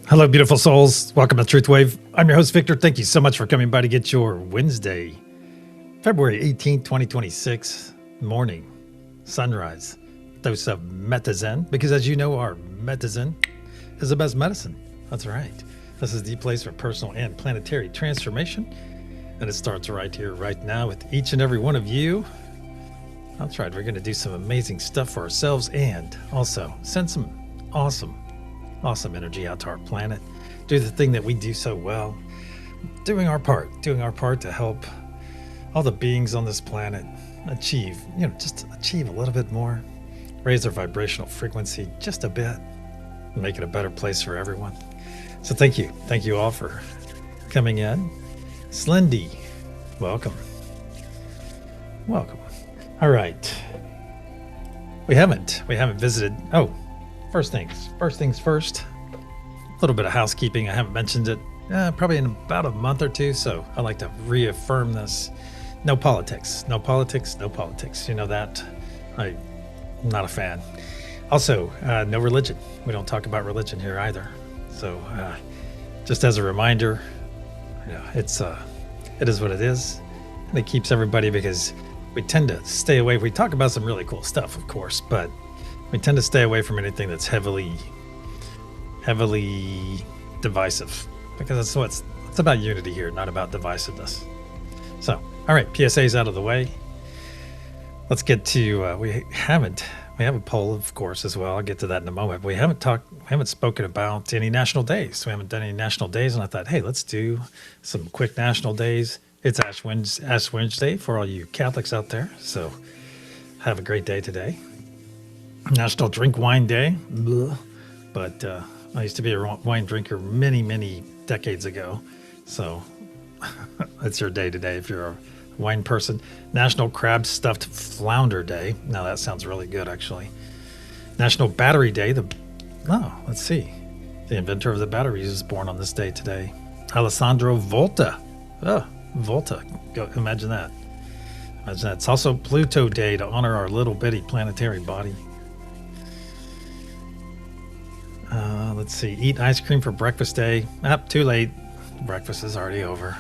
Hello, beautiful souls. Welcome to TruthWave. I'm your host, Victor. Thank you so much for coming by to get your Wednesday, February 18th, 2026 morning sunrise dose of Metazen. Because as you know, our Metazen is the best medicine. That's right. This is the place for personal and planetary transformation. And it starts right here, right now with each and every one of you. That's right. We're going to do some amazing stuff for ourselves and also send some awesome energy out to our planet. Do the thing that we do so well. Doing our part to help all the beings on this planet achieve, just achieve a little bit more. Raise their vibrational frequency just a bit. Make it a better place for everyone. So thank you. Thank you all for coming in. Slendy, welcome. Welcome. All right. We haven't visited. Oh, first things first. A little bit of housekeeping. I haven't mentioned it probably in about a month or two, so I like to reaffirm this. No politics. You know that. I'm not a fan. Also, no religion. We don't talk about religion here either. So, just as a reminder, it is what it is, and it keeps everybody, because we tend to stay away. We talk about some really cool stuff, of course, but we tend to stay away from anything that's heavily divisive, because it's about unity here, not about divisiveness. So, all right, PSA's out of the way. Let's get to we have a poll, of course, as well. I'll get to that in a moment. But we haven't spoken about any national days. We haven't done any national days, and I thought, hey, let's do some quick national days. It's Ash Wednesday for all you Catholics out there. So have a great day today. National Drink Wine Day. Blah. But I used to be a wine drinker many decades ago. So it's your day today if you're a wine person. National Crab Stuffed Flounder Day. Now that sounds really good, actually. National Battery Day. Let's see. The inventor of the batteries is born on this day today. Alessandro Volta. Oh, Volta. Go, imagine that. It's also Pluto Day to honor our little bitty planetary body. Let's see. Eat ice cream for breakfast day. Too late. Breakfast is already over.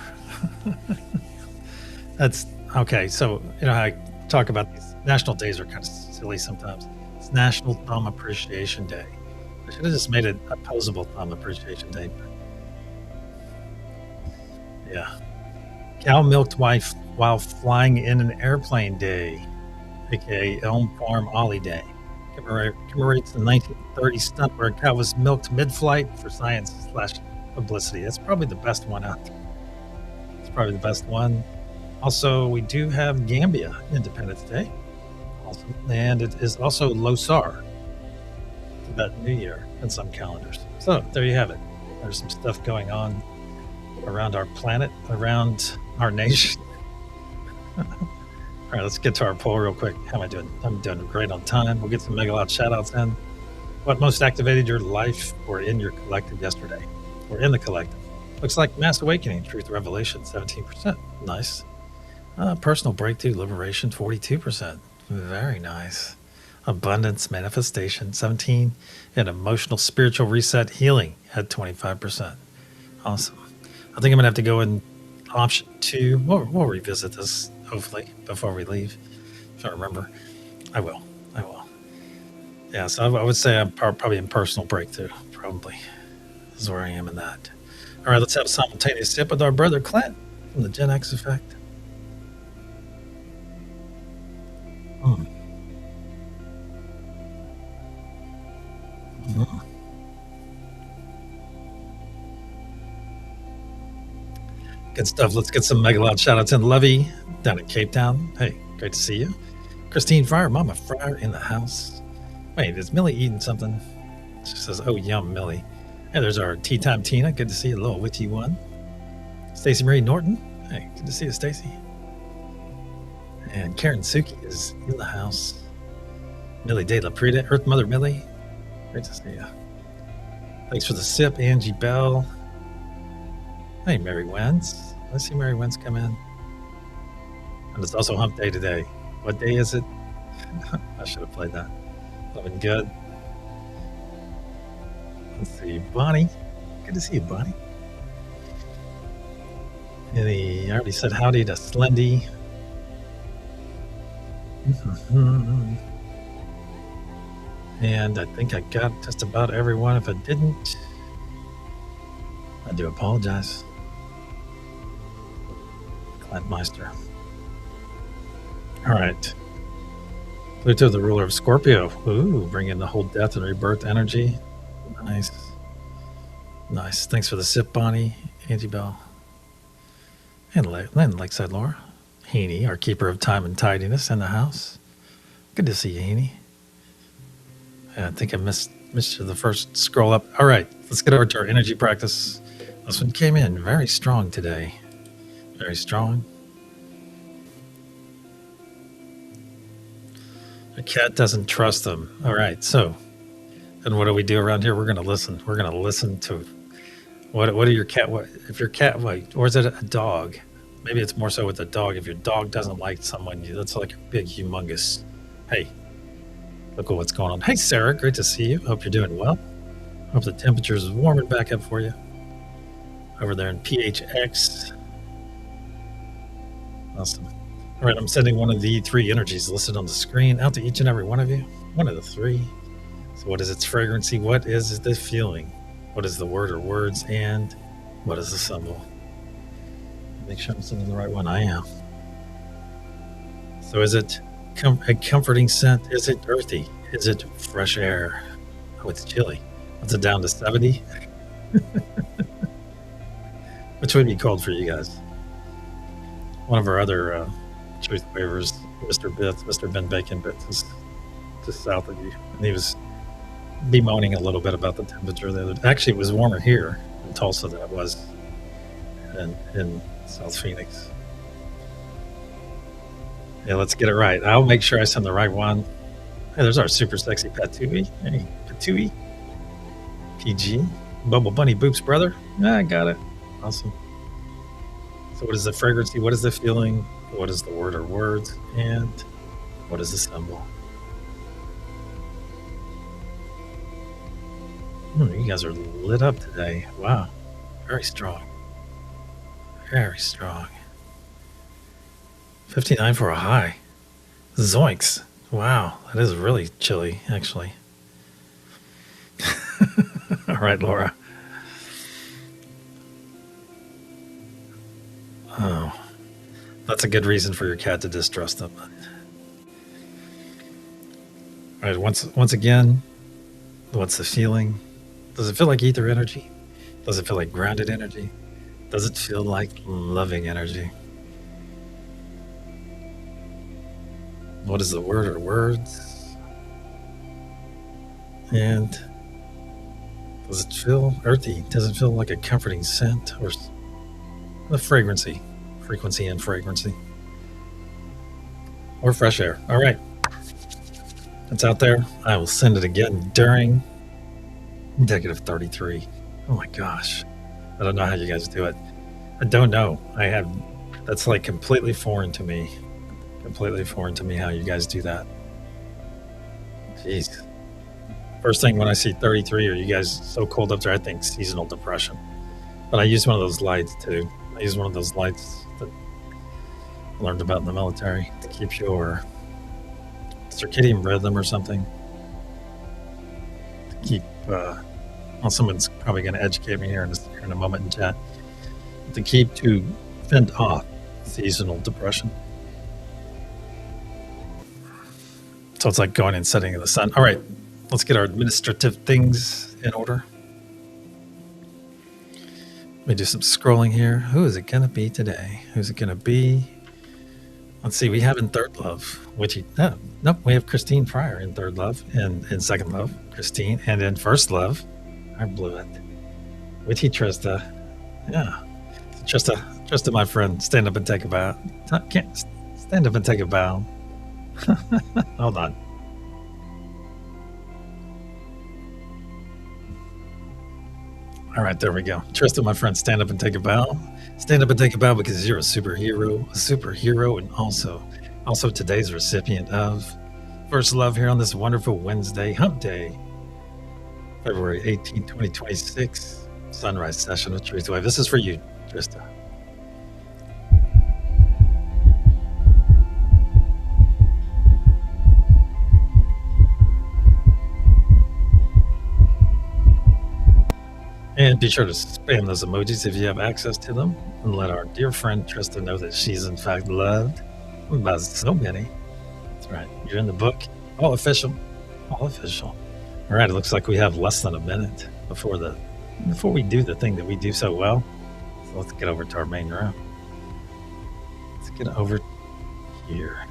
That's okay. So, how I talk about these national days are kind of silly sometimes. It's National Thumb Appreciation Day. I should have just made it opposable Thumb Appreciation Day. Yeah. Cow milked wife while flying in an airplane day, aka Elm Farm Ollie Day. Commemorates the 1930 stunt where a cow was milked mid-flight for science/publicity. That's probably the best one out there. It's probably the best one. Also, we do have Gambia Independence Day. And it is also Losar, Tibetan New Year in some calendars. So there you have it. There's some stuff going on around our planet, around our nation. All right, let's get to our poll real quick. How am I doing? I'm doing great on time. We'll get some mega loud shout outs in. What most activated your life or in your collective yesterday? Or in the collective? Looks like Mass Awakening, Truth Revelation, 17%. Nice. Personal Breakthrough, Liberation, 42%. Very nice. Abundance, Manifestation, 17%. And Emotional Spiritual Reset, Healing at 25%. Awesome. I think I'm going to have to go in option 2. We'll revisit this, hopefully, before we leave. If I remember. I will. Yeah, so I would say I'm probably in Personal Breakthrough. Probably. This is where I am in that. All right, let's have a simultaneous sip with our brother Clint from the Gen X Effect. Good stuff. Let's get some mega loud shout outs in. Lovey down in Cape Town. Hey, great to see you. Christine Fryer, Mama Fryer in the house. Wait, is Millie eating something? She says, oh, yum, Millie. Hey, there's our Tea Time Tina. Good to see you, a little witchy one. Stacey Marie Norton. Hey, good to see you, Stacey. And Karen Suki is in the house. Millie De La Prida, Earth Mother Millie. Great to see you. Thanks for the sip, Angie Bell. Hey, Mary Wentz. Let's see Mary Wentz come in. And it's also hump day today. What day is it? I should have played that. That would have been good. Let's see. Bonnie. Good to see you, buddy. And I already said howdy to Slendy. And I think I got just about everyone. If I didn't, I do apologize. Meister. All right. Pluto, the ruler of Scorpio. Ooh, bring in the whole death and rebirth energy. Nice. Nice. Thanks for the sip, Bonnie. Angie Bell. And Lakeside Laura. Heaney, our keeper of time and tidiness in the house. Good to see you, Heaney. I think I missed the first scroll up. All right, let's get over to our energy practice. This one came in very strong today. Very strong. The cat doesn't trust them. All right, so then what do we do around here? We're going to listen. We're going to listen to what are your cat? What if your cat? Like, or is it a dog? Maybe it's more so with a dog. If your dog doesn't like someone, that's like a big, humongous. Hey, look at what's going on. Hey, Sarah, great to see you. Hope you're doing well. Hope the temperature is warming back up for you over there in PHX. Awesome. All right, I'm sending one of the 3 energies listed on the screen out to each and every one of you. One of the 3. So what is its fragrancy? What is the feeling? What is the word or words? And what is the symbol? Make sure I'm sending the right one. I am. So is it a comforting scent? Is it earthy? Is it fresh air? Oh, it's chilly. What's it down to 70? Which would be cold for you guys? One of our other truth wavers, Mr. Ben Bacon Bits, is just south of you. And he was bemoaning a little bit about the temperature there. Actually, it was warmer here in Tulsa than it was in South Phoenix. Yeah, let's get it right. I'll make sure I send the right one. Hey, there's our super sexy Patooey. Hey, Patooey. PG. Bubble Bunny Boops, brother. Yeah, I got it. Awesome. So what is the fragrancy? What is the feeling? What is the word or words? And what is the symbol? You guys are lit up today. Wow. Very strong. Very strong. 59 for a high. Zoinks. Wow. That is really chilly, actually. All right, Laura. Oh, that's a good reason for your cat to distrust them. All right, once again, what's the feeling? Does it feel like ether energy? Does it feel like grounded energy? Does it feel like loving energy? What is the word or words? And does it feel earthy? Does it feel like a comforting scent or the fragrancy, frequency and fragrancy? Or fresh air? All right. It's out there. I will send it again during negative 33. Oh my gosh. I don't know how you guys do it. I don't know. That's like completely foreign to me. Completely foreign to me how you guys do that. Jeez. First thing when I see 33, are you guys so cold up there? I think seasonal depression. But I use one of those lights too. I use one of those lights that I learned about in the military to keep your circadian rhythm or something. To keep, well, someone's probably going to educate me here in a moment in chat. To fend off seasonal depression. So it's like going and setting in the sun. All right, let's get our administrative things in order. Let me do some scrolling here. Who is it going to be today? Who's it going to be? Let's see. We have in Third Love, nope. We have Christine Pryor in Third Love, and in Second Love, Christine, and in First Love, I blew it. Witchy Trista, yeah. Trista, my friend, stand up and take a bow. Stand up and take a bow. Hold on. All right, there we go. Trista, my friend, stand up and take a bow. Stand up and take a bow because you're a superhero, and also today's recipient of First Love here on this wonderful Wednesday, Hump Day, February 18, 2026. SunRISE session with TruthWave. This is for you, Trista. And be sure to spam those emojis if you have access to them, and let our dear friend Trista know that she's in fact loved by so many. That's right. You're in the book. All official. All official. All right. It looks like we have less than a minute before we do the thing that we do so well. So let's get over to our main room. Let's get over here.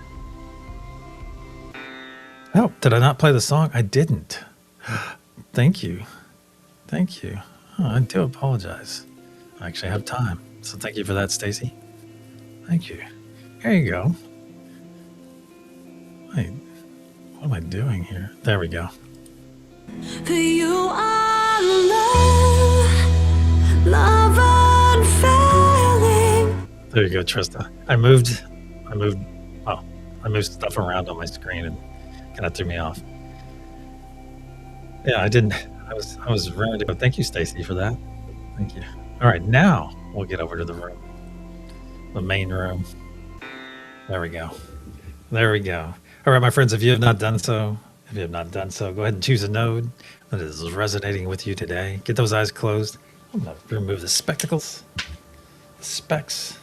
Oh, did I not play the song? I didn't. Thank you. Thank you. Oh, I do apologize. I actually have time. So thank you for that, Stacy. Thank you. There you go. Wait, what am I doing here? There we go. For you are love unfailing. There you go, Trista. I moved stuff around on my screen and kind of threw me off. Yeah, I didn't. I was ready to go. Thank you, Stacy, for that. Thank you. All right, now we'll get over to the room, the main room. There we go. There we go. All right, my friends, if you have not done so, go ahead and choose a node that is resonating with you today. Get those eyes closed. I'm going to remove the spectacles, the specs.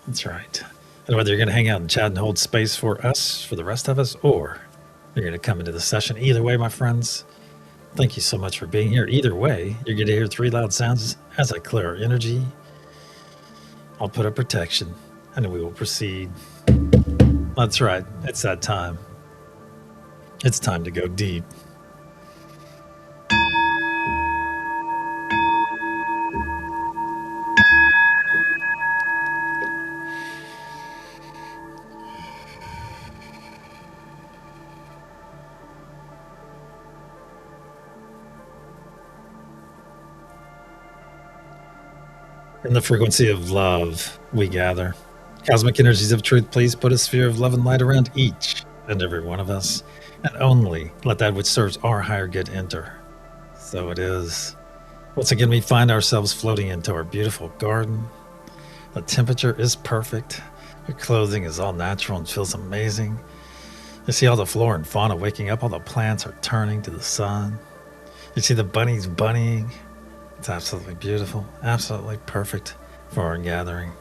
That's right. And whether you're going to hang out and chat and hold space for us, for the rest of us, or you're going to come into the session, either way, my friends, thank you so much for being here. Either way, you're going to hear 3 loud sounds as I clear our energy. I'll put up protection, and then we will proceed. That's right. It's that time. It's time to go deep. In the frequency of love, we gather. Cosmic energies of truth, please put a sphere of love and light around each and every one of us, and only let that which serves our higher good enter. So it is. Once again, we find ourselves floating into our beautiful garden. The temperature is perfect. Your clothing is all natural and feels amazing. You see all the flora and fauna waking up. All the plants are turning to the sun. You see the bunnies bunnying. It's absolutely beautiful, absolutely perfect for our gathering.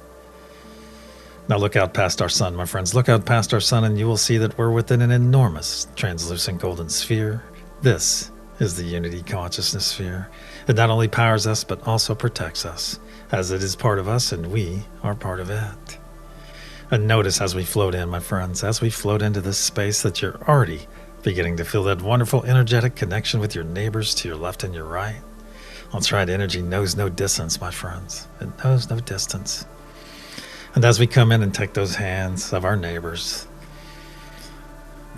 Now look out past our sun, my friends. Look out past our sun and you will see that we're within an enormous translucent golden sphere. This is the unity consciousness sphere. It not only powers us, but also protects us, as it is part of us and we are part of it. And notice as we float in, my friends, as we float into this space, that you're already beginning to feel that wonderful energetic connection with your neighbors to your left and your right. That's right, energy knows no distance, my friends. It knows no distance. And as we come in and take those hands of our neighbors,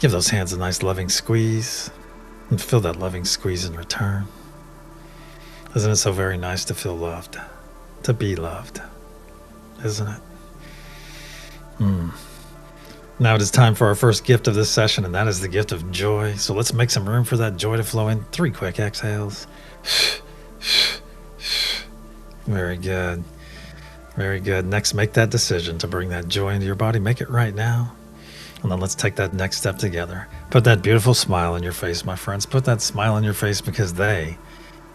give those hands a nice loving squeeze and feel that loving squeeze in return. Isn't it so very nice to feel loved, to be loved? Isn't it? Now it is time for our first gift of this session, and that is the gift of joy. So let's make some room for that joy to flow in. 3 quick exhales. Very good. Very good. Next, make that decision to bring that joy into your body. Make it right now. And then let's take that next step together. Put that beautiful smile on your face, my friends. Put that smile on your face because a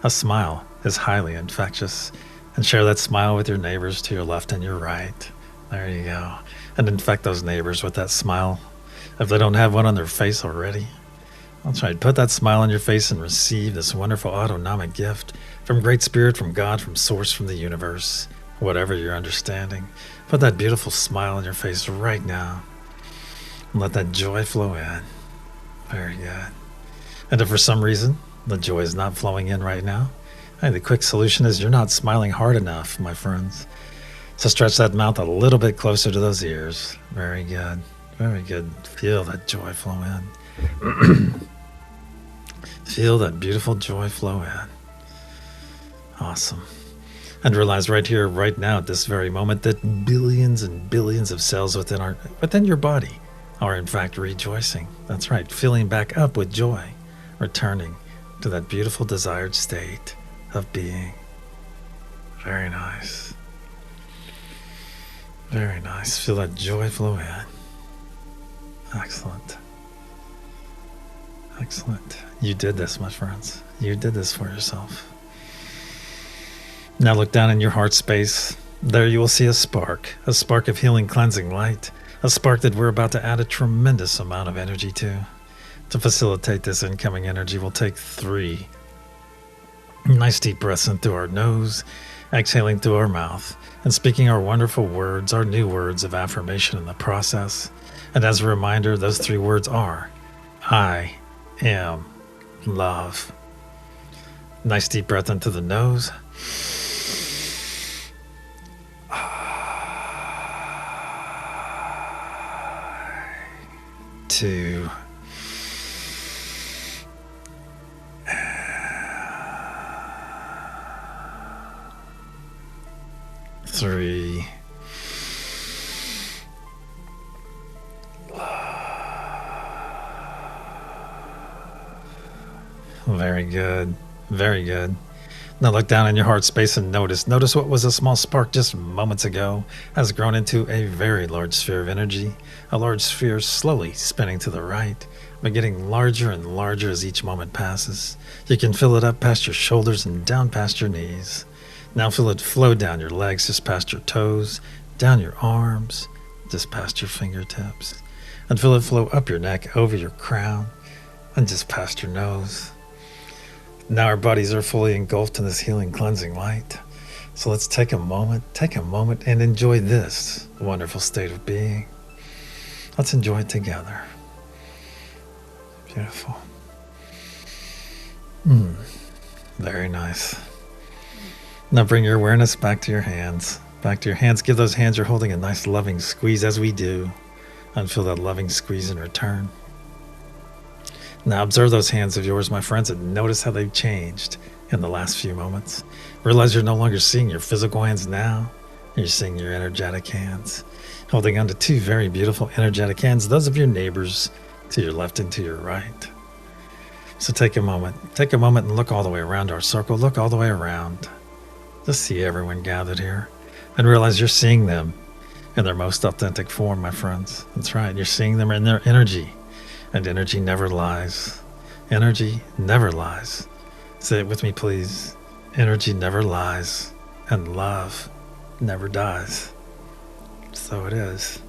smile is highly infectious. And share that smile with your neighbors to your left and your right. There you go. And infect those neighbors with that smile if they don't have one on their face already. That's right. Put that smile on your face and receive this wonderful autonomic gift from Great Spirit, from God, from Source, from the universe, whatever your understanding. Put that beautiful smile on your face right now and let that joy flow in. Very good. And if for some reason the joy is not flowing in right now, the quick solution is you're not smiling hard enough, my friends. So stretch that mouth a little bit closer to those ears. Very good. Very good. Feel that joy flow in. Feel that beautiful joy flow in. Awesome. And realize right here, right now, at this very moment, that billions and billions of cells within your body are in fact rejoicing. That's right, filling back up with joy, returning to that beautiful desired state. of being. Very nice. Very nice. Feel that joy flow in. Excellent. Excellent. You did this, my friends. You did this for yourself. Now look down in your heart space. There you will see a spark of healing, cleansing light, a spark that we're about to add a tremendous amount of energy to. To facilitate this incoming energy, we'll take 3 nice deep breaths in through our nose, exhaling through our mouth, and speaking our wonderful words, our new words of affirmation in the process. And as a reminder, those 3 words are, I am love. Nice deep breath into the nose. 2. Three. Very good. Very good. Now look down in your heart space and notice what was a small spark just moments ago has grown into a very large sphere of energy, a large sphere slowly spinning to the right, but getting larger and larger as each moment passes. You can fill it up past your shoulders and down past your knees. Now feel it flow down your legs, just past your toes, down your arms, just past your fingertips, and feel it flow up your neck, over your crown, and just past your nose. Now our bodies are fully engulfed in this healing, cleansing light. So let's take a moment and enjoy this wonderful state of being. Let's enjoy it together. Beautiful. Very nice. Now bring your awareness back to your hands. Back to your hands. Give those hands you're holding a nice loving squeeze as we do. And feel that loving squeeze in return. Now observe those hands of yours, my friends, and notice how they've changed in the last few moments. Realize you're no longer seeing your physical hands now. You're seeing your energetic hands. Holding on to 2 very beautiful energetic hands, those of your neighbors to your left and to your right. So take a moment and look all the way around our circle. Look all the way around. Just see everyone gathered here and realize you're seeing them in their most authentic form, my friends. That's right. You're seeing them in their energy. And energy never lies. Energy never lies. Say it with me, please. Energy never lies, and love never dies. So it is.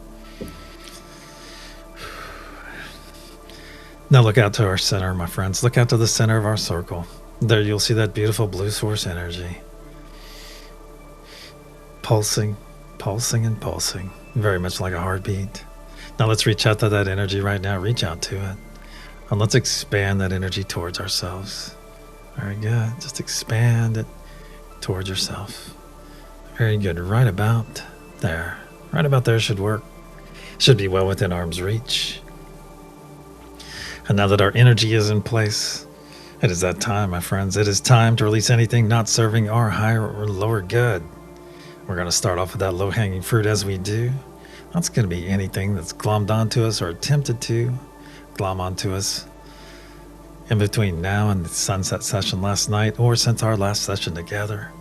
Now look out to our center, my friends. Look out to the center of our circle. There you'll see that beautiful blue source energy. Pulsing, pulsing, and pulsing. Very much like a heartbeat. Now let's reach out to that energy right now. Reach out to it. And let's expand that energy towards ourselves. Very good. Just expand it towards yourself. Very good. Right about there. Right about there should work. Should be well within arm's reach. And now that our energy is in place, it is that time, my friends. It is time to release anything not serving our higher or lower good. We're going to start off with that low-hanging fruit as we do. That's going to be anything that's glommed onto us or attempted to glom onto us in between now and the sunset session last night or since our last session together.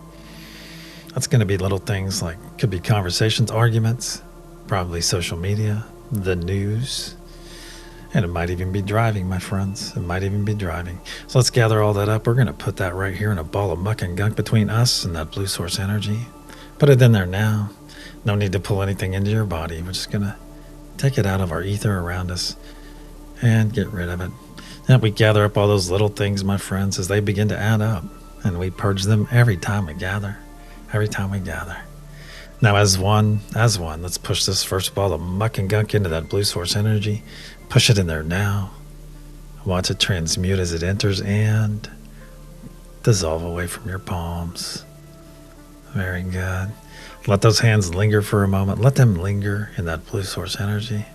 That's going to be little things like, could be conversations, arguments, probably social media, the news, and it might even be driving, my friends. It might even be driving. So let's gather all that up. We're going to put that right here in a ball of muck and gunk between us and that blue source energy. Put it in there now. No need to pull anything into your body. We're just going to take it out of our ether around us and get rid of it. Then we gather up all those little things, my friends, as they begin to add up. And we purge them every time we gather. Every time we gather. Now as one, let's push this first ball of muck and gunk into that blue source energy. Push it in there now. Watch it transmute as it enters and dissolve away from your palms. Very good. Let those hands linger for a moment. Let them linger in that blue source energy.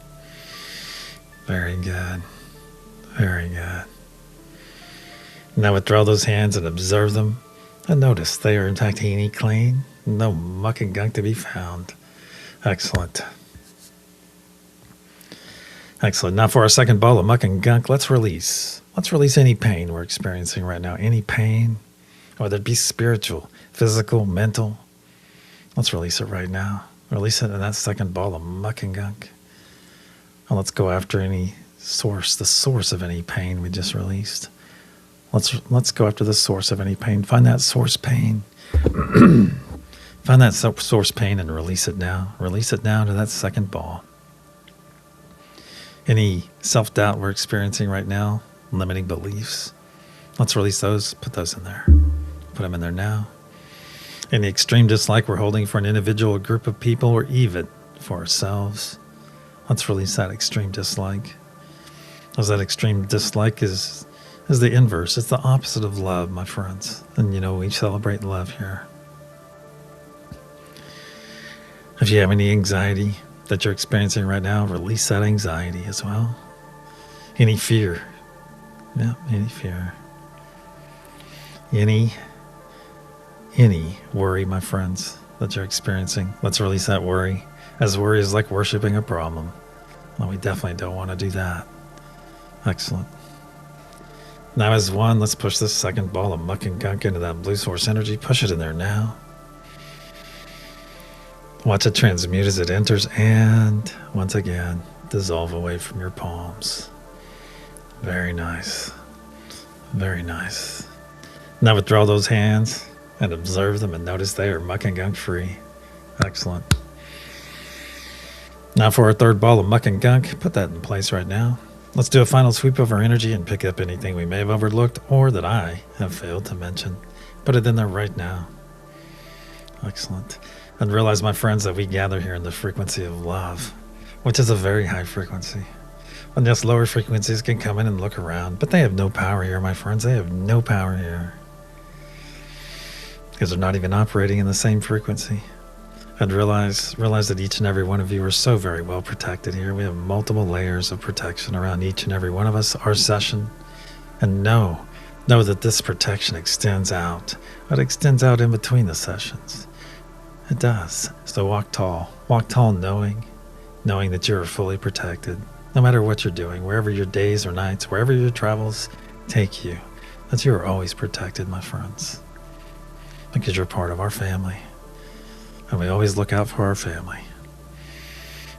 Very good. Very good. Now withdraw those hands and observe them. And notice they are intact, healthy, clean. No muck and gunk to be found. Excellent. Excellent. Now for our second ball of muck and gunk, let's release. Let's release any pain we're experiencing right now. Any pain whether it be spiritual, physical, mental. Let's release it right now. Release it in that second ball of muck and gunk. And let's go after any source, the source of any pain we just released. Let's go after the source of any pain. Find that source pain. Find that source pain and release it now. Release it now to that second ball. Any self-doubt we're experiencing right now, limiting beliefs, let's release those. Put those in there. Put them in there now. Any extreme dislike we're holding for an individual, a group of people, or even for ourselves, let's release that extreme dislike. Because that extreme dislike is the inverse. It's the opposite of love, my friends. And we celebrate love here. If you have any anxiety that you're experiencing right now, release that anxiety as well. Any fear. Yeah, any fear. Any worry, my friends, that you're experiencing. Let's release that worry. As worry is like worshiping a problem. Well, we definitely don't want to do that. Excellent. Now as one, let's push this second ball of muck and gunk into that blue source energy. Push it in there now. Watch it transmute as it enters and, once again, dissolve away from your palms. Very nice. Very nice. Now withdraw those hands and observe them and notice they are muck and gunk free. Excellent. Now for our third ball of muck and gunk, put that in place right now. Let's do a final sweep of our energy and pick up anything we may have overlooked or that I have failed to mention. Put it in there right now. Excellent. And realize, my friends, that we gather here in the frequency of love, which is a very high frequency. And yes, lower frequencies can come in and look around, but they have no power here, my friends. They have no power here. Because they're not even operating in the same frequency. And realize that each and every one of you are so very well protected here. We have multiple layers of protection around each and every one of us, our session. And know that this protection extends out. It extends out in between the sessions. It does. So walk tall. Walk tall knowing that you're fully protected. No matter what you're doing, wherever your days or nights, wherever your travels take you, that you are always protected, my friends. Because you're part of our family. And we always look out for our family.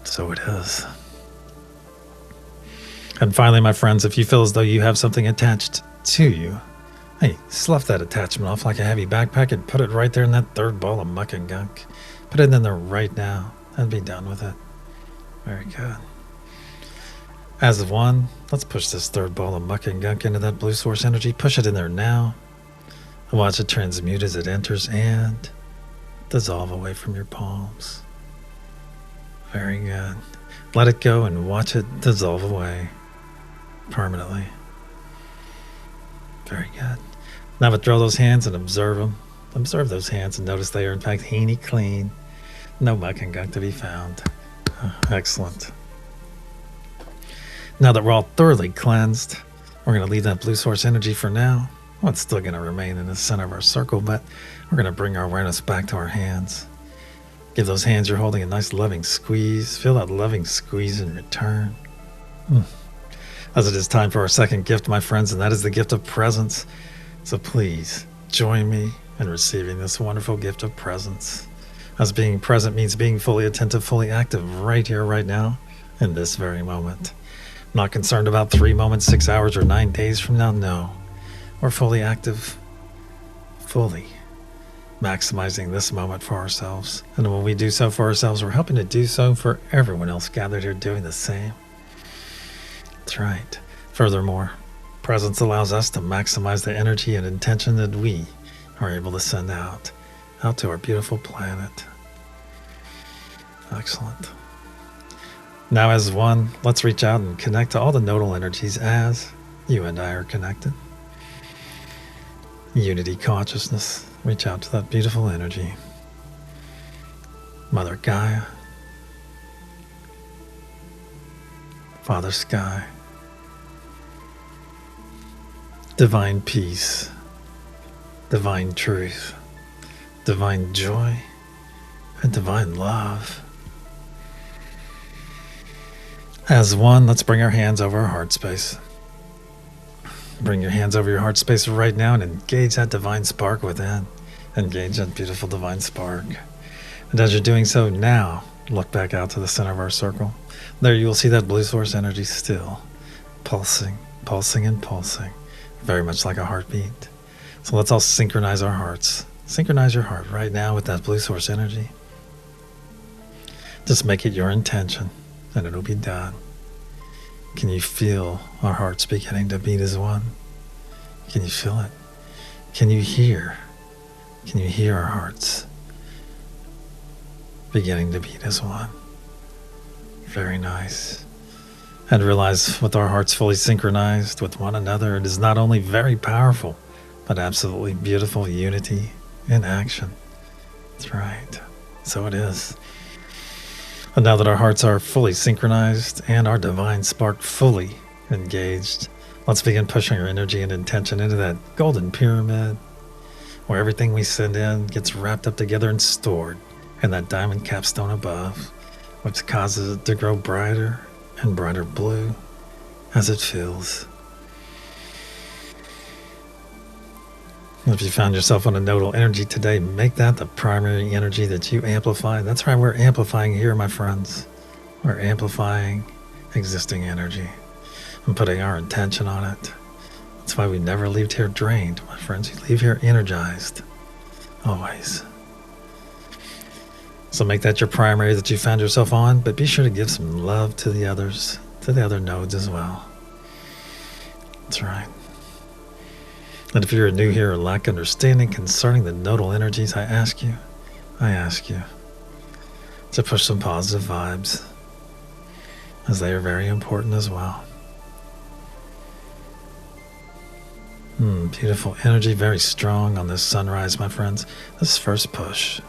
So it is. And finally, my friends, if you feel as though you have something attached to you, hey, slough that attachment off like a heavy backpack and put it right there in that third ball of muck and gunk. Put it in there right now and be done with it. Very good. As of one, let's push this third ball of muck and gunk into that blue source energy. Push it in there now. And watch it transmute as it enters and dissolve away from your palms. Very good. Let it go and watch it dissolve away permanently. Very good. Now withdraw those hands and observe them. Observe those hands and notice they are in fact heeny clean. No muck and gunk to be found. Excellent. Now that we're all thoroughly cleansed, we're going to leave that blue source energy for now. Well, it's still going to remain in the center of our circle, but we're going to bring our awareness back to our hands. Give those hands you're holding a nice loving squeeze. Feel that loving squeeze in return. As it is time for our second gift, my friends, and that is the gift of presence. So please join me in receiving this wonderful gift of presence. As being present means being fully attentive, fully active right here, right now, in this very moment. Not concerned about 3 moments, 6 hours, or 9 days from now. No. We're fully active, fully maximizing this moment for ourselves. And when we do so for ourselves, we're helping to do so for everyone else gathered here doing the same. That's right. Furthermore, presence allows us to maximize the energy and intention that we are able to send out to our beautiful planet. Excellent. Now as one, let's reach out and connect to all the nodal energies as you and I are connected. Unity consciousness. Reach out to that beautiful energy. Mother Gaia. Father Sky. Divine peace. Divine truth. Divine joy. And divine love. As one, let's bring our hands over our heart space. Bring your hands over your heart space right now and engage that divine spark within. Engage that beautiful divine spark. And as you're doing so now, look back out to the center of our circle. There you will see that blue source energy still pulsing, pulsing and pulsing, very much like a heartbeat. So let's all synchronize our hearts. Synchronize your heart right now with that blue source energy. Just make it your intention and it'll be done. Can you feel our hearts beginning to beat as one? Can you feel it? Can you hear? Can you hear our hearts beginning to beat as one? Very nice. And realize with our hearts fully synchronized with one another, it is not only very powerful, but absolutely beautiful unity in action. That's right. So it is. And now that our hearts are fully synchronized and our divine spark fully engaged, let's begin pushing our energy and intention into that golden pyramid where everything we send in gets wrapped up together and stored in that diamond capstone above, which causes it to grow brighter and brighter blue as it fills. If you found yourself on a nodal energy today, make that the primary energy that you amplify. That's right, we're amplifying here, my friends. We're amplifying existing energy and putting our intention on it. That's why we never leave here drained, my friends. We leave here energized, always. So make that your primary that you found yourself on, but be sure to give some love to the others, to the other nodes as well. That's right. And if you're new here or lack understanding concerning the nodal energies, I ask you to push some positive vibes, as they are very important as well. Beautiful energy, very strong on this sunrise, my friends. This first push.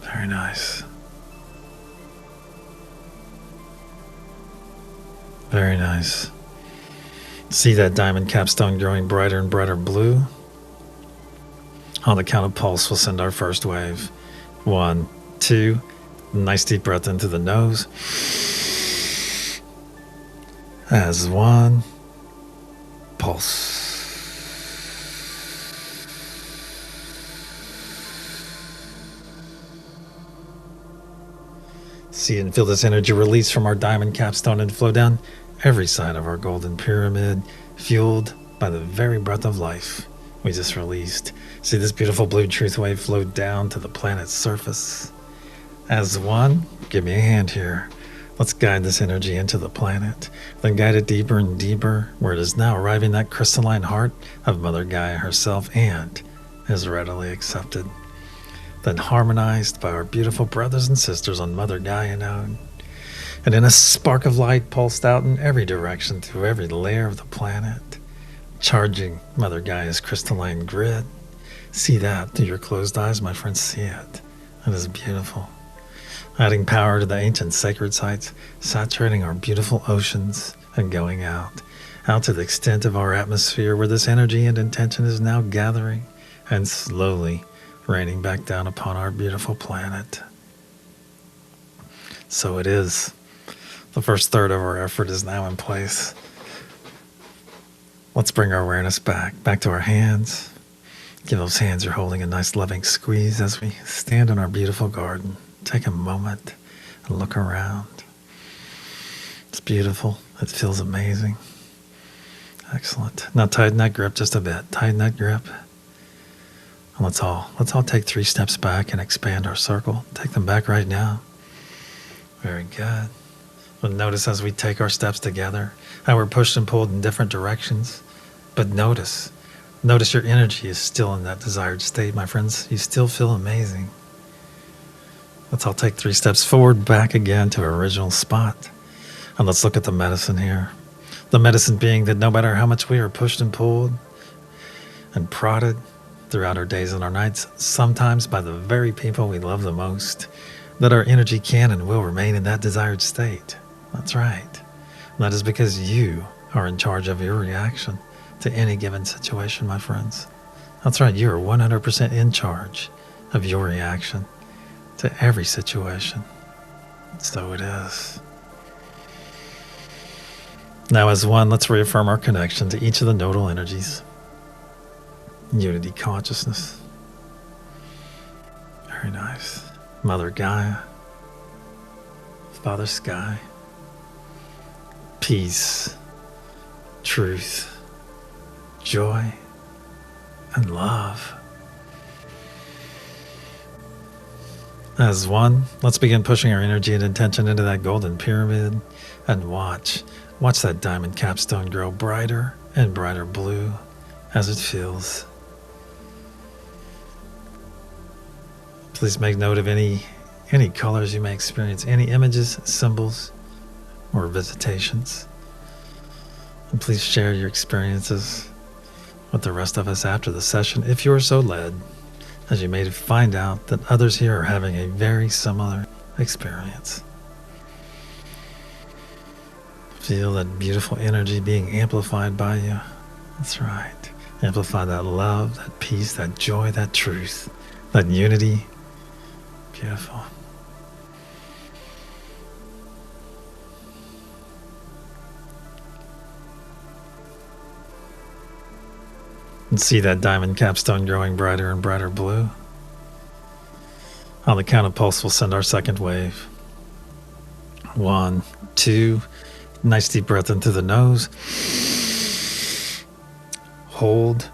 Very nice. Very nice. See that diamond capstone growing brighter and brighter blue? On the count of pulse, we'll send our first wave. 1, 2, nice deep breath into the nose. As 1, pulse. See and feel this energy release from our diamond capstone and flow down every side of our golden pyramid, fueled by the very breath of life we just released. See this beautiful blue truth wave flow down to the planet's surface. As 1, give me a hand here. Let's guide this energy into the planet, then guide it deeper and deeper, where it is now arriving at crystalline heart of Mother Gaia herself and is readily accepted. Then harmonized by our beautiful brothers and sisters on Mother Gaia node. And in a spark of light pulsed out in every direction through every layer of the planet, charging Mother Gaia's crystalline grid. See that through your closed eyes, my friends, see it. It is beautiful. Adding power to the ancient sacred sites, saturating our beautiful oceans and going out to the extent of our atmosphere where this energy and intention is now gathering and slowly raining back down upon our beautiful planet. So it is. The first third of our effort is now in place. Let's bring our awareness back to our hands. Give those hands you're holding a nice loving squeeze as we stand in our beautiful garden. Take a moment and look around. It's beautiful. It feels amazing. Excellent. Now tighten that grip just a bit. Tighten that grip. And let's all take 3 steps back and expand our circle. Take them back right now. Very good. But notice as we take our steps together, how we're pushed and pulled in different directions. But notice your energy is still in that desired state, my friends. You still feel amazing. Let's all take 3 steps forward, back again to our original spot. And let's look at the medicine here. The medicine being that no matter how much we are pushed and pulled and prodded throughout our days and our nights, sometimes by the very people we love the most, that our energy can and will remain in that desired state. That's right. And that is because you are in charge of your reaction to any given situation, my friends. That's right. You are 100% in charge of your reaction to every situation. So it is. Now as one, let's reaffirm our connection to each of the nodal energies. Unity consciousness. Very nice. Mother Gaia. Father Sky. Peace. Truth. Joy. And love. As one, let's begin pushing our energy and intention into that golden pyramid and watch that diamond capstone grow brighter and brighter blue as it fills. Please make note of any colors you may experience, any images, symbols, or visitations. And please share your experiences with the rest of us after the session if you are so led, as you may find out that others here are having a very similar experience. Feel that beautiful energy being amplified by you. That's right. Amplify that love, that peace, that joy, that truth, that unity. Beautiful. And see that diamond capstone growing brighter and brighter blue. On the count of pulse, we'll send our second wave. 1, 2. Nice deep breath in through the nose. Hold.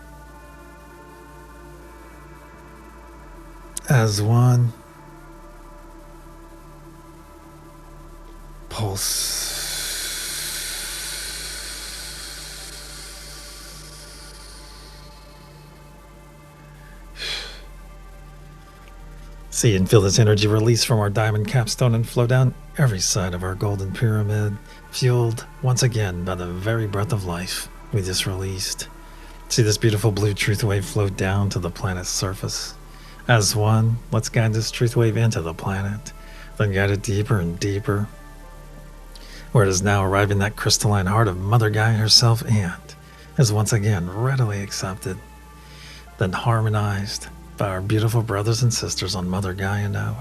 As one. Pulse. See and feel this energy release from our diamond capstone and flow down every side of our golden pyramid, fueled once again by the very breath of life we just released. See this beautiful blue truth wave flow down to the planet's surface. As one, let's guide this truth wave into the planet, then guide it deeper and deeper, where it is now arriving that crystalline heart of Mother Gaia herself and is once again readily accepted, then harmonized by our beautiful brothers and sisters on Mother Gaia now.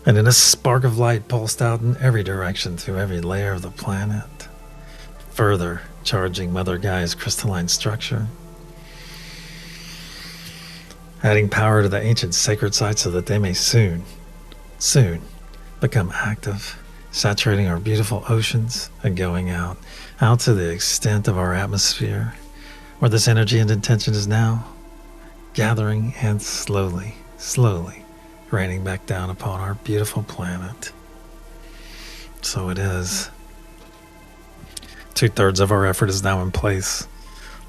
And in a spark of light pulsed out in every direction through every layer of the planet, further charging Mother Gaia's crystalline structure, adding power to the ancient sacred sites so that they may soon become active, saturating our beautiful oceans and going out to the extent of our atmosphere, where this energy and intention is now gathering and slowly raining back down upon our beautiful planet. So it is. 2/3 of our effort is now in place.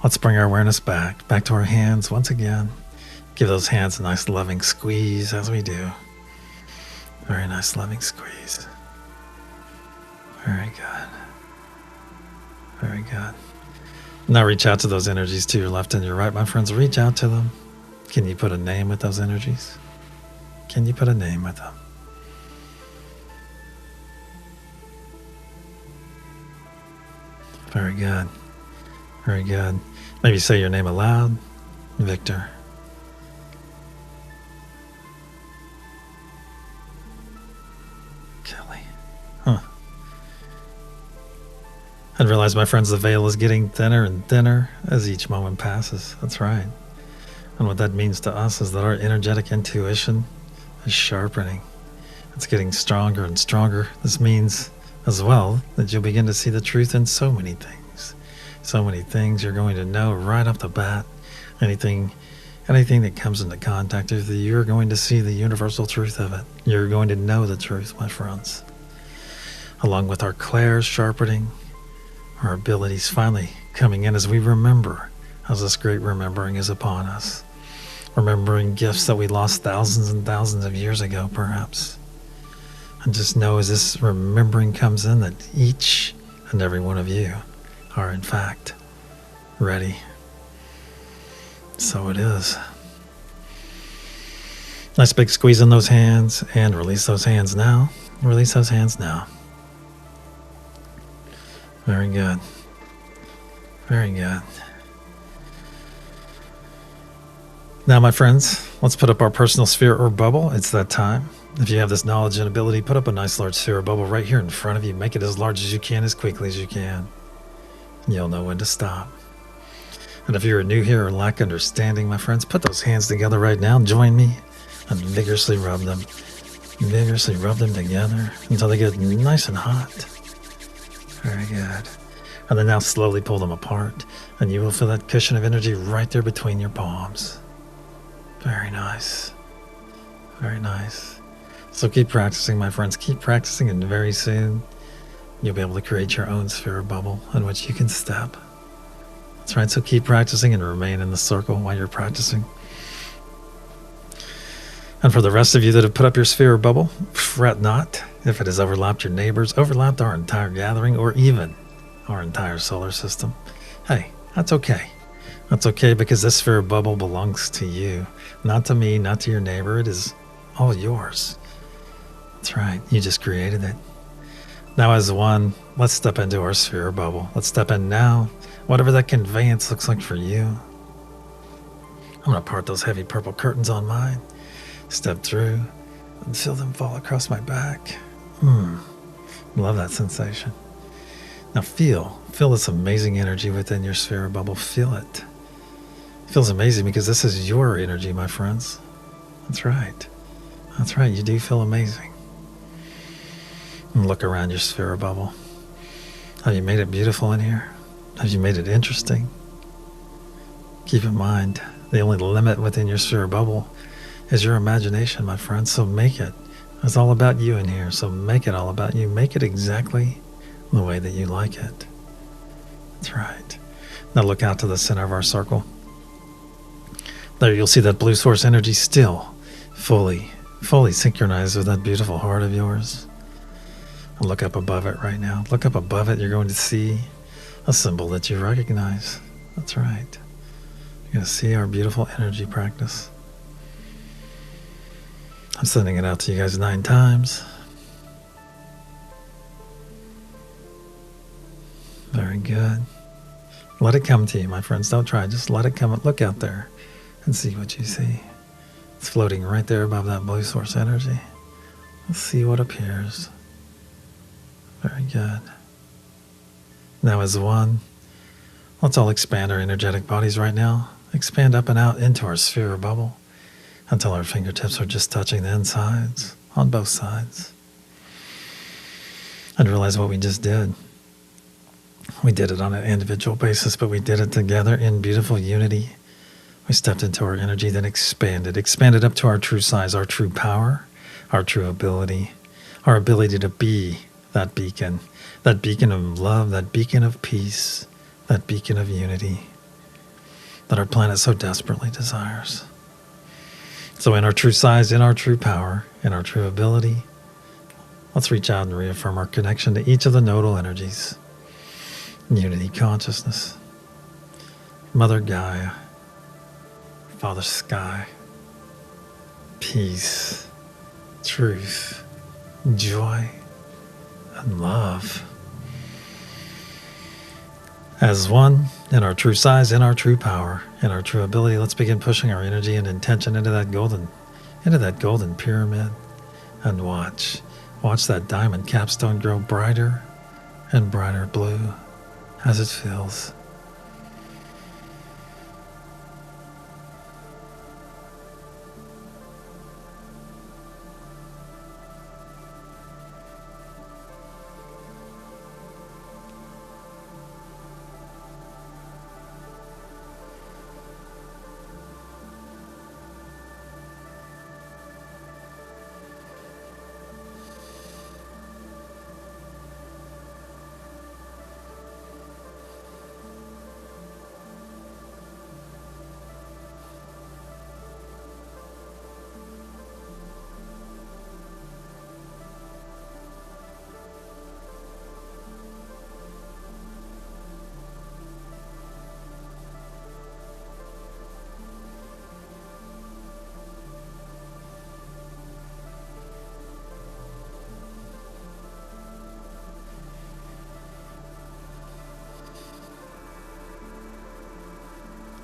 Let's bring our awareness back to our hands once again. Give those hands a nice loving squeeze as we do. Very nice loving squeeze. Very good. Very good. Now reach out to those energies to your left and your right, my friends. Reach out to them. Can you put a name with those energies? Can you put a name with them? Very good. Very good. Maybe say your name aloud. Victor. Kelly. Huh. I realize, my friends, the veil is getting thinner and thinner as each moment passes. That's right. And what that means to us is that our energetic intuition is sharpening. It's getting stronger and stronger. This means as well that you'll begin to see the truth in so many things. So many things you're going to know right off the bat. Anything that comes into contact with you, you're going to see the universal truth of it. You're going to know the truth, my friends. Along with our clairs sharpening, our abilities finally coming in as we remember, as this great remembering is upon us. Remembering gifts that we lost thousands and thousands of years ago, perhaps. And just know as this remembering comes in that each and every one of you are in fact ready. So it is. Nice big squeeze in those hands and release those hands now. Release those hands now. Very good. Very good. Now, my friends, let's put up our personal sphere or bubble. It's that time. If you have this knowledge and ability, put up a nice large sphere or bubble right here in front of you. Make it as large as you can, as quickly as you can. You'll know when to stop. And if you're new here or lack understanding, my friends, put those hands together right now. Join me and vigorously rub them. Vigorously rub them together until they get nice and hot. Very good. And then now slowly pull them apart, and you will feel that cushion of energy right there between your palms. Very nice. Very nice. So keep practicing, my friends. Keep practicing, and very soon you'll be able to create your own sphere of bubble in which you can step. That's right. So keep practicing and remain in the circle while you're practicing. And for the rest of you that have put up your sphere of bubble, fret not if it has overlapped your neighbors, overlapped our entire gathering, or even our entire solar system. Hey, that's okay. That's okay, because this sphere of bubble belongs to you, not to me, not to your neighbor. It is all yours. That's right. You just created it. Now as one, let's step into our sphere of bubble. Let's step in now, whatever that conveyance looks like for you. I'm going to part those heavy purple curtains on mine, step through, and feel them fall across my back. Love that sensation. Now feel this amazing energy within your sphere of bubble. Feel it. It feels amazing because this is your energy, my friends. That's right. That's right. You do feel amazing. And look around your sphere of bubble. Have you made it beautiful in here? Have you made it interesting? Keep in mind, the only limit within your sphere of bubble is your imagination, my friends. So make it. It's all about you in here. So make it all about you. Make it exactly the way that you like it. That's right. Now look out to the center of our circle. There you'll see that blue source energy still fully synchronized with that beautiful heart of yours. And look up above it right now. Look up above it. You're going to see a symbol that you recognize. That's right. You're going to see our beautiful energy practice. I'm sending it out to you guys 9 times. Very good. Let it come to you, my friends. Don't try. Just let it come. Look out there and see what you see. It's floating right there above that blue source energy. Let's see what appears. Very good. Now as one, let's all expand our energetic bodies right now. Expand up and out into our sphere of bubble until our fingertips are just touching the insides on both sides. And realize what we just did. We did it on an individual basis, but we did it together in beautiful unity. We stepped into our energy, then expanded up to our true size, our true power, our true ability, our ability to be that beacon of love, that beacon of peace, that beacon of unity that our planet so desperately desires. So in our true size, in our true power, in our true ability, let's reach out and reaffirm our connection to each of the nodal energies. Unity consciousness, Mother Gaia, Father Sky, peace, truth, joy, and love. As one, in our true size, in our true power, in our true ability, let's begin pushing our energy and intention into that golden pyramid, and watch that diamond capstone grow brighter and brighter blue as it fills.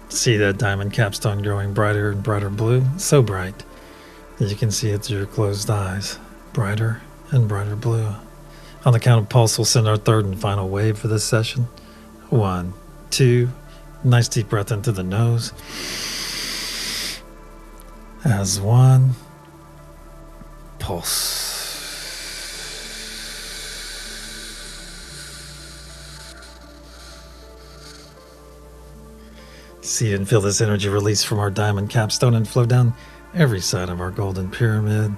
See that diamond capstone growing brighter and brighter blue, so bright that you can see it through your closed eyes, brighter and brighter blue. On the count of pulse, we'll send our third and final wave for this session. 1, 2. Nice deep breath into the nose. As 1. Pulse. See and feel this energy release from our diamond capstone and flow down every side of our golden pyramid,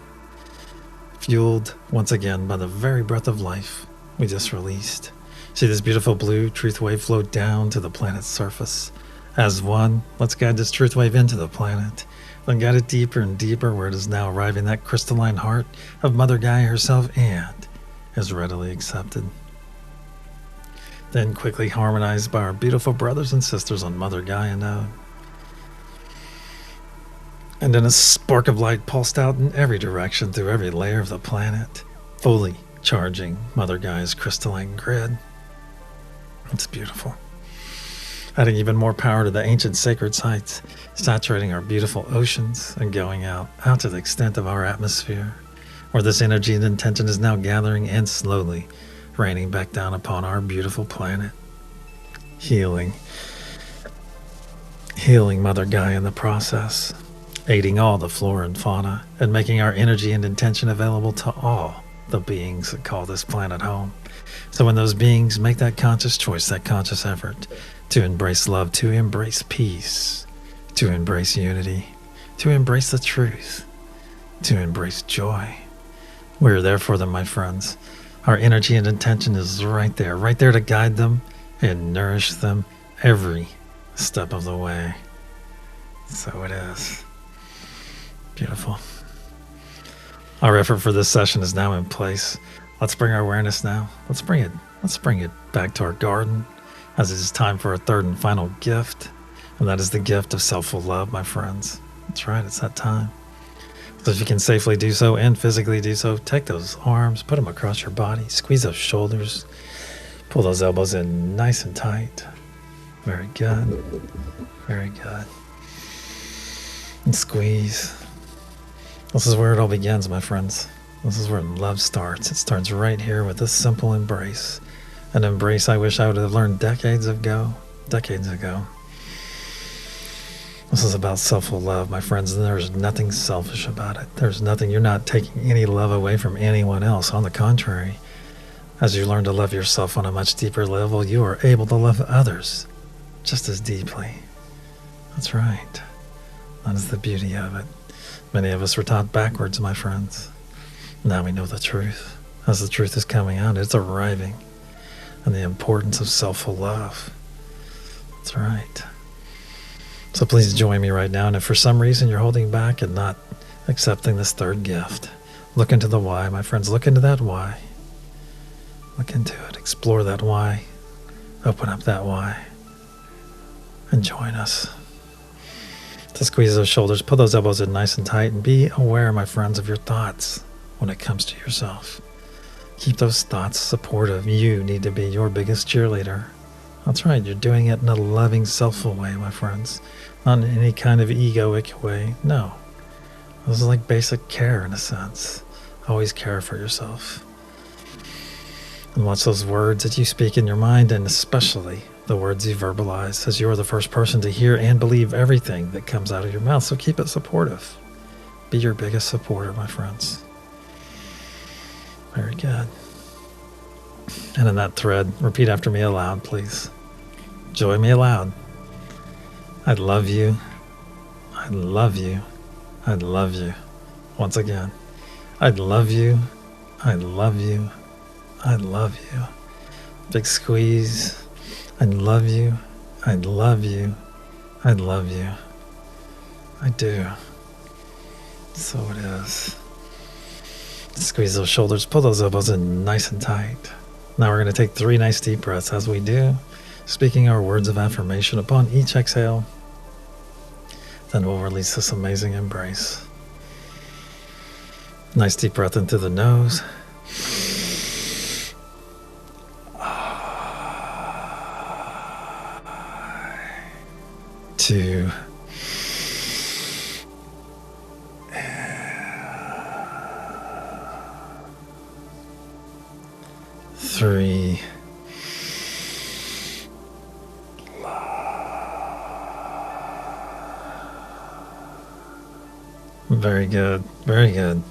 fueled once again by the very breath of life we just released. See this beautiful blue truth wave flow down to the planet's surface. As 1, let's guide this truth wave into the planet, then guide it deeper and deeper where it is now arriving that crystalline heart of Mother Gaia herself and is readily accepted. Then quickly harmonized by our beautiful brothers and sisters on Mother Gaia node. And then a spark of light pulsed out in every direction through every layer of the planet, fully charging Mother Gaia's crystalline grid. It's beautiful. Adding even more power to the ancient sacred sites, saturating our beautiful oceans and going out to the extent of our atmosphere, where this energy and intention is now gathering and slowly raining back down upon our beautiful planet, healing Mother Gaia in the process, aiding all the flora and fauna, and making our energy and intention available to all the beings that call this planet home. So when those beings make that conscious choice, that conscious effort to embrace love, to embrace peace, to embrace unity, to embrace the truth, to embrace joy, we're there for them, my friends. Our energy and intention is right there to guide them and nourish them every step of the way. So it is. Beautiful. Our effort for this session is now in place. Let's bring our awareness now. Let's bring it back to our garden, as it is time for our third and final gift, and that is the gift of self-full love, my friends. That's right, it's that time. So if you can safely do so and physically do so, take those arms, put them across your body, squeeze those shoulders, pull those elbows in nice and tight. Very good. Very good. And squeeze. This is where it all begins, my friends. This is where love starts. It starts right here with this simple embrace. An embrace I wish I would have learned decades ago. This is about self-full love, my friends, and there's nothing selfish about it. There's nothing, you're not taking any love away from anyone else. On the contrary, as you learn to love yourself on a much deeper level, you are able to love others just as deeply. That's right. That is the beauty of it. Many of us were taught backwards, my friends. Now we know the truth. As the truth is coming out, it's arriving. And the importance of self-full love. That's right. So please join me right now, and if for some reason you're holding back and not accepting this third gift, look into the why, my friends. Look into that why. Look into it. Explore that why. Open up that why. And join us. To squeeze those shoulders, pull those elbows in nice and tight, and be aware, my friends, of your thoughts when it comes to yourself. Keep those thoughts supportive. You need to be your biggest cheerleader. That's right, you're doing it in a loving, selfful way, my friends. Not in any kind of egoic way. No. This is like basic care in a sense. Always care for yourself. And watch those words that you speak in your mind, and especially the words you verbalize, as you are the first person to hear and believe everything that comes out of your mouth. So keep it supportive. Be your biggest supporter, my friends. Very good. And in that thread, repeat after me aloud, please. Join me aloud. I love you. I love you. I love you. Once again. I love you. I love you. I love you. Big squeeze. I love you. I love you. I love you. I do. So it is. Squeeze those shoulders. Pull those elbows in nice and tight. Now we're going to take 3 nice deep breaths as we do, speaking our words of affirmation upon each exhale. Then we'll release this amazing embrace. Nice deep breath into the nose. 2. 3. Very good. Very good.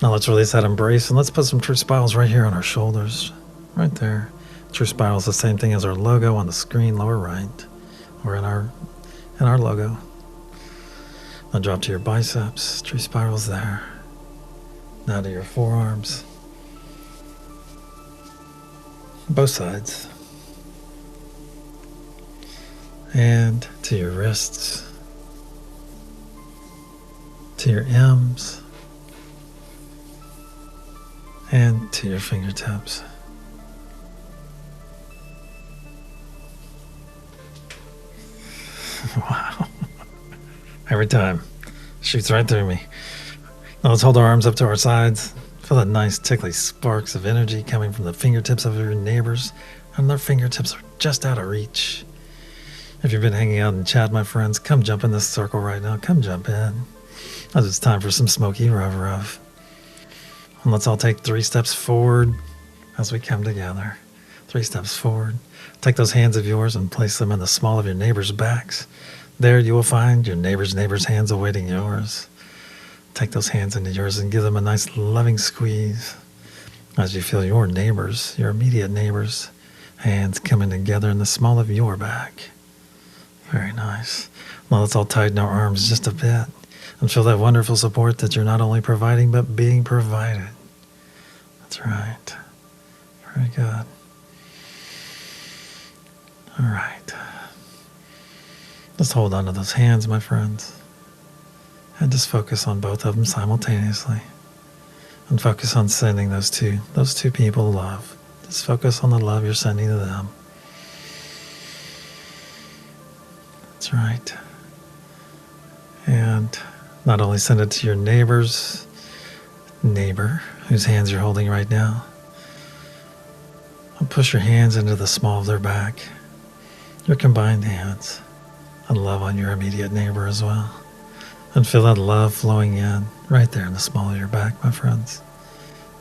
Now let's release that embrace and let's put some true spirals right here on our shoulders. Right there. True spiral is the same thing as our logo on the screen, lower right. Or in our logo. Now drop to your biceps. True spirals there. Now to your forearms. Both sides. And to your wrists. To your M's. And to your fingertips. Wow. Every time. Shoots right through me. Now let's hold our arms up to our sides. Feel that nice tickly sparks of energy coming from the fingertips of your neighbors, and their fingertips are just out of reach. If you've been hanging out in chat, my friends, come jump in this circle right now. Come jump in. As it's time for some smoky rub. And let's all take 3 steps forward as we come together. 3 steps forward. Take those hands of yours and place them in the small of your neighbor's backs. There you will find your neighbor's hands awaiting yours. Take those hands into yours and give them a nice loving squeeze as you feel your neighbors, your immediate neighbors, hands coming together in the small of your back. Very nice. Now let's all tighten our arms just a bit and feel that wonderful support that you're not only providing but being provided. That's right. Very good. All right. Just hold on to those hands, my friends. And just focus on both of them simultaneously. And focus on sending those two people love. Just focus on the love you're sending to them. That's right. And not only send it to your neighbor whose hands you're holding right now. Push your hands into the small of their back. Your combined hands. And love on your immediate neighbor as well. And feel that love flowing in right there in the small of your back, my friends.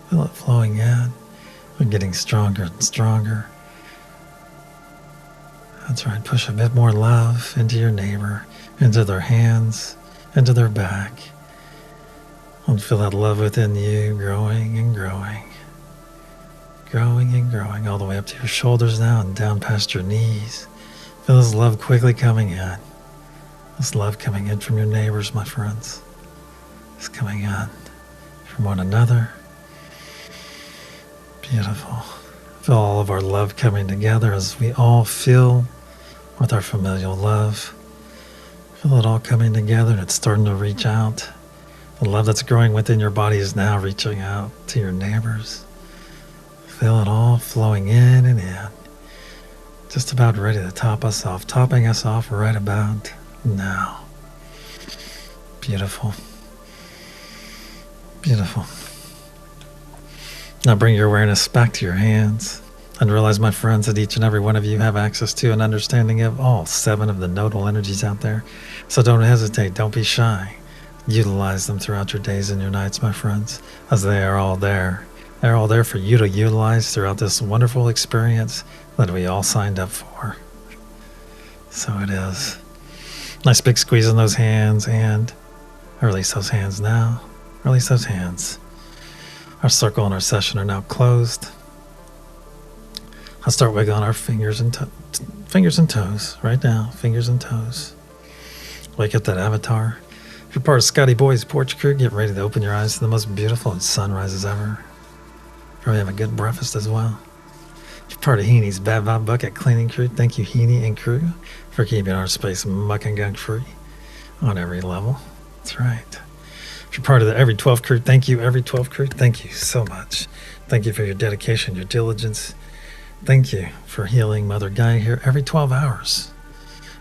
Feel it flowing in. We're getting stronger and stronger. That's right. Push a bit more love into your neighbor, into their hands, into their back. And feel that love within you growing and growing. Growing and growing all the way up to your shoulders now and down past your knees. Feel this love quickly coming in. This love coming in from your neighbors, my friends. It's coming in from one another. Beautiful. Feel all of our love coming together as we all feel with our familial love. Feel it all coming together and it's starting to reach out. The love that's growing within your body is now reaching out to your neighbors. Feel it all flowing in and in. Just about ready to top us off, topping us off right about now. Beautiful. Beautiful. Now bring your awareness back to your hands and realize, my friends, that each and every one of you have access to an understanding of all 7 of the nodal energies out there. So don't hesitate. Don't be shy. Utilize them throughout your days and your nights, my friends, as they are all there. They're all there for you to utilize throughout this wonderful experience that we all signed up for. So it is. Nice big squeeze on those hands and release those hands now. Release those hands. Our circle and our session are now closed. I'll start wiggling our fingers and toes right now. Fingers and toes. Wake up that avatar. If you're part of Scotty Boy's porch crew, get ready to open your eyes to the most beautiful sunrises ever. Probably have a good breakfast as well. If you're part of Heenie's Bad Vibe Bucket cleaning crew, thank you, Heenie and crew, for keeping our space muck and gunk free on every level. That's right. If you're part of the Every 12 crew, thank you, Every 12 crew. Thank you so much. Thank you for your dedication, your diligence. Thank you for healing Mother Gaia here every 12 hours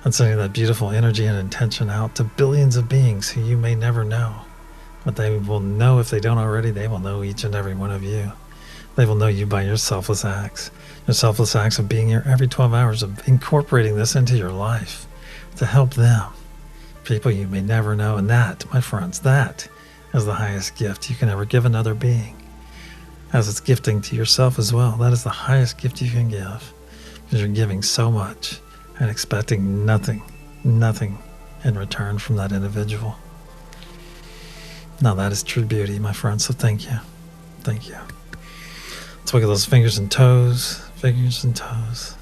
and sending that beautiful energy and intention out to billions of beings who you may never know. But they will know, if they don't already, they will know each and every one of you. They will know you by your selfless acts. Your selfless acts of being here every 12 hours, of incorporating this into your life to help them. People you may never know. And that, my friends, that is the highest gift you can ever give another being. As it's gifting to yourself as well. That is the highest gift you can give. Because you're giving so much and expecting nothing in return from that individual. Now that is true beauty, my friend. So thank you. Thank you. Let's look at those fingers and toes. Fingers and toes.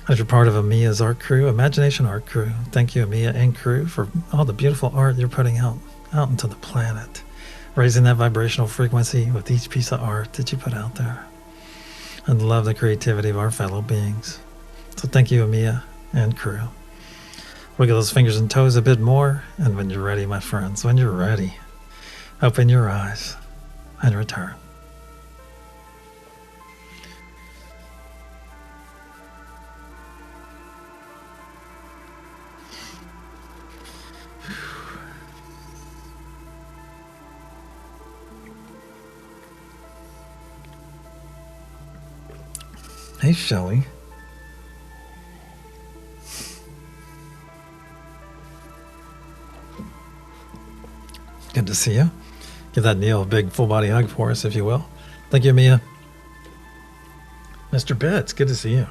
As you're part of Amia's art crew, Imagination Art Crew. Thank you, Amia and crew, for all the beautiful art you're putting out into the planet. Raising that vibrational frequency with each piece of art that you put out there. And love the creativity of our fellow beings. So thank you, Amia and crew. Look at those fingers and toes a bit more. And when you're ready, my friends, when you're ready, open your eyes and return. Hey, Shelly. Good to see you. Give that Neil a big full body hug for us, if you will. Thank you, Mia. Mr. Bitts, good to see you.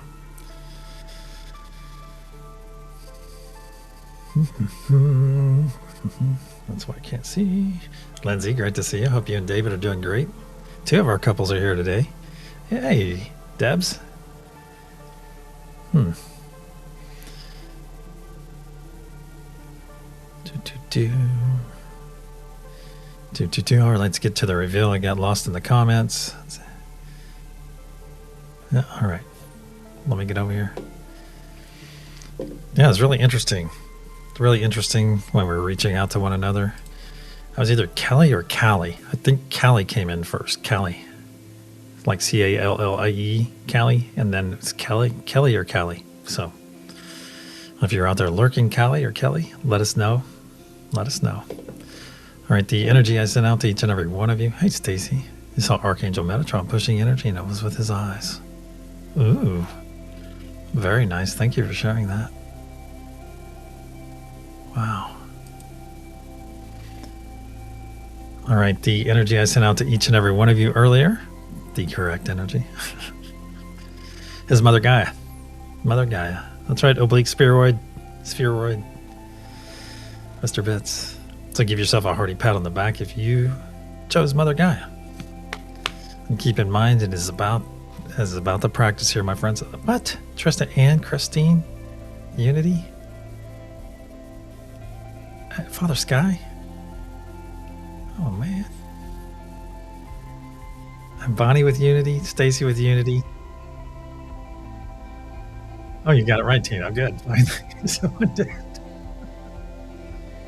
That's why I can't see. Lindsay, great to see you. Hope you and David are doing great. 2 of our couples are here today. Hey, Debs. All right, let's get to the reveal. I got lost in the comments. Yeah, all right. Let me get over here. Yeah, it's really interesting. It's really interesting when we're reaching out to one another. I was either Kelly or Callie. I think Callie came in first. Callie. Like Callie, Callie, and then it's Kelly or Callie. So if you're out there lurking, Callie or Kelly, let us know. Let us know. All right, the energy I sent out to each and every one of you. Hey, Stacy. You saw Archangel Metatron pushing energy, and it was with his eyes. Ooh, very nice. Thank you for sharing that. Wow. All right, the energy I sent out to each and every one of you earlier, the correct energy, is Mother Gaia. Mother Gaia. That's right, oblique spheroid, Mr. Bits. So give yourself a hearty pat on the back if you chose Mother Gaia. And keep in mind, it is about the practice here, my friends. What? Trista and Christine? Unity? Father Sky? Oh, man. And Bonnie with Unity, Stacy with Unity. Oh, you got it right, Tina. Good. Someone did.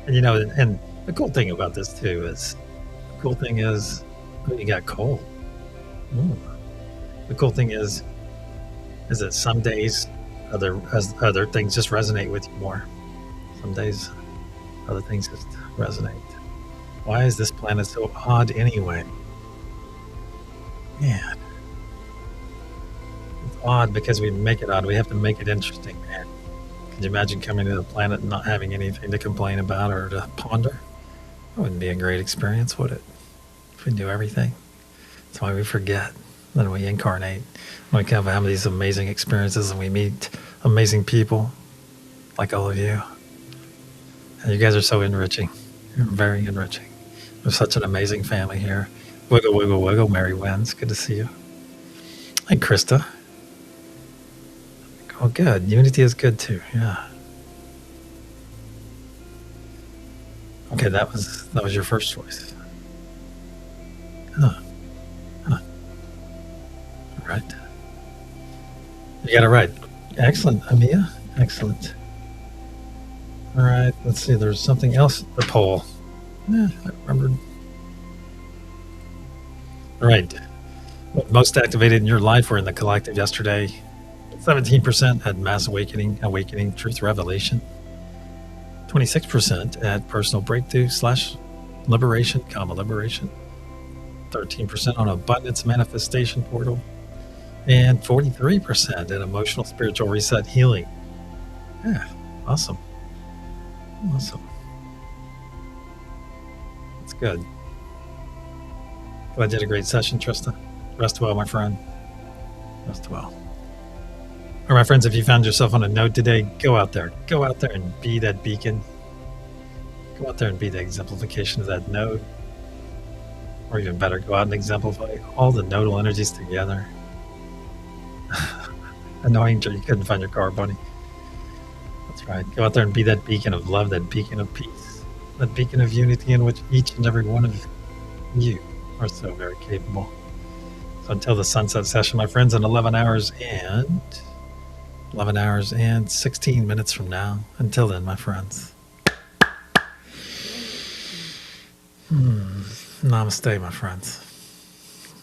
And, and the cool thing about this, too, is you got coal. Ooh. The cool thing is that some days other things just resonate with you more. Some days other things just resonate. Why is this planet so odd anyway? Man. It's odd because we make it odd. We have to make it interesting, man. Could you imagine coming to the planet and not having anything to complain about or to ponder? It wouldn't be a great experience, would it? If we knew everything. That's why we forget. Then we incarnate. We can have these amazing experiences and we meet amazing people like all of you. And you guys are so enriching. You're very enriching. We're such an amazing family here. Wiggle, wiggle, wiggle. Mary wins. Good to see you. Hey, Krista. Oh, good. Unity is good too. Yeah. Okay, that was your first choice. Huh. Right. You got it right. Excellent, Amia. Excellent. All right, let's see. There's something else. The poll. Yeah, I remembered. All right. What most activated in your life were in the collective yesterday. 17% had mass awakening, truth revelation. 26% had personal breakthrough / liberation, liberation. 13% on abundance manifestation portal. And 43% in emotional spiritual reset healing. Yeah, awesome. Awesome. That's good. Glad you had a great session, Trista. Rest well, my friend. Rest well. All right, my friends, if you found yourself on a note today, go out there and be that beacon. Go out there and be the exemplification of that node. Or even better, go out and exemplify all the nodal energies together. Annoying, you couldn't find your car, buddy. That's right. Go out there and be that beacon of love, that beacon of peace, that beacon of unity in which each and every one of you are so very capable. So until the sunset session, my friends, in 11 hours and 16 minutes from now. Until then, my friends. Namaste, my friends.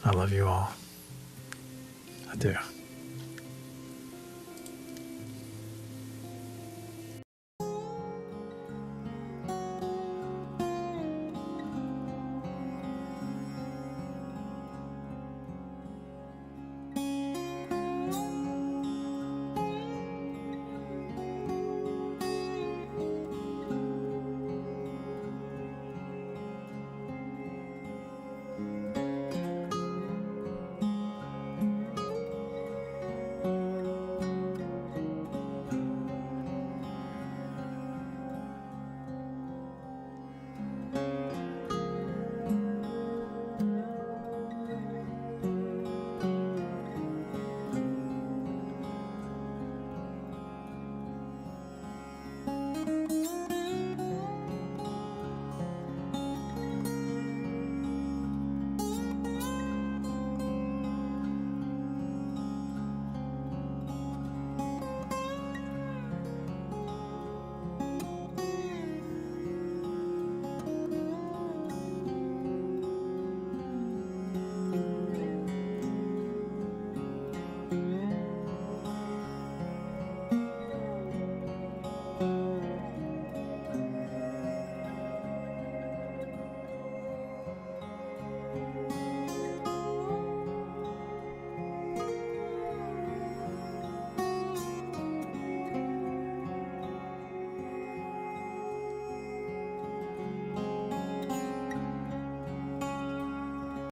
I love you all. I do.